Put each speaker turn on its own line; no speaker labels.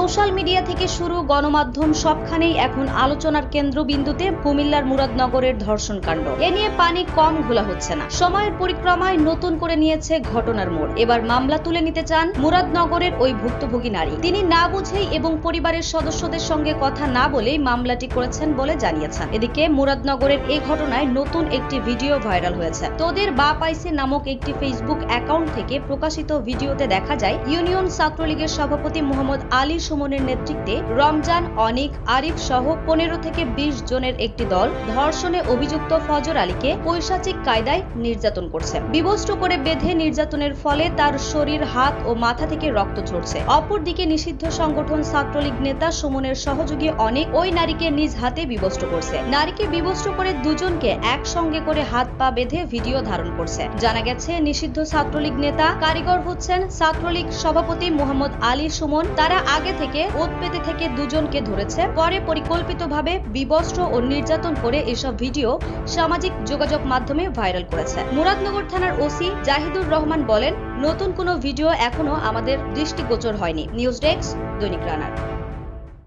Social media থেকে শুরু গণমাধ্যম সবখানেই এখন আলোচনার কেন্দ্রবিন্দুতে কুমিল্লার মুরাদনগরের ধর্ষণকাণ্ড। এ নিয়ে পানি কম ঘোলা হচ্ছে না। সময়ের পরিক্রমায় নতুন করে নিয়েছে ঘটনার মোড়। এবার মামলা তুলে নিতে চান মুরাদনগরের ওই ভুক্তভোগী নারী। তিনি না বুঝেই এবং পরিবারের সদস্যদের সঙ্গে কথা না বলেই মামলাটি করেছেন বলে জানিয়েছেন। এদিকে মুরাদনগরের এই ঘটনায় নতুন একটি ভিডিও ভাইরাল হয়েছে। তোদের বাপ আইছে নামক একটি ফেসবুক অ্যাকাউন্ট থেকে প্রকাশিত ভিডিওতে দেখা যায় ইউনিয়ন ছাত্রলীগের সভাপতি মোহাম্মদ আলী সুমনের নেতৃত্বে রমজান, অনিক, আরিফ সহ 15 থেকে 20 জনের একটি দল ধর্ষণে অভিযুক্ত ফজর আলীকে পৈশাচিক কায়দায় নির্যাতন করছে। বিবস্ত্র করে বেঁধে নির্যাতনের ফলে তার শরীর, হাত ও মাথা থেকে রক্ত ঝরছে। অপরদিকে নিষিদ্ধ সংগঠন ছাত্রলীগ নেতা সুমনের সহযোগী অনেক ওই নারীকে নিজ হাতে বিবস্ত্র করছে। নারীকে বিবস্ত্র করে দুজনকে একসঙ্গে করে হাত পা বেঁধে ভিডিও ধারণ করছে। জানা গেছে নিষিদ্ধ ছাত্রলীগ নেতা কারিগর হচ্ছেন ছাত্রলীগ সভাপতি মোহাম্মদ আলী সুমন। তারা আগে থেকে ওত পেতে থেকে দুজনকে ধরেছে, পরে পরিকল্পিতভাবে বিবস্ত্র ও নির্যাতন করে এসব ভিডিও সামাজিক যোগাযোগ মাধ্যমে ভাইরাল করেছে। মুরাদনগর থানার ওসি জাহিদুর রহমান বলেন, নতুন কোনো ভিডিও এখনো আমাদের দৃষ্টিগোচর হয়নি। নিউজ ডেস্ক, দৈনিক রানার।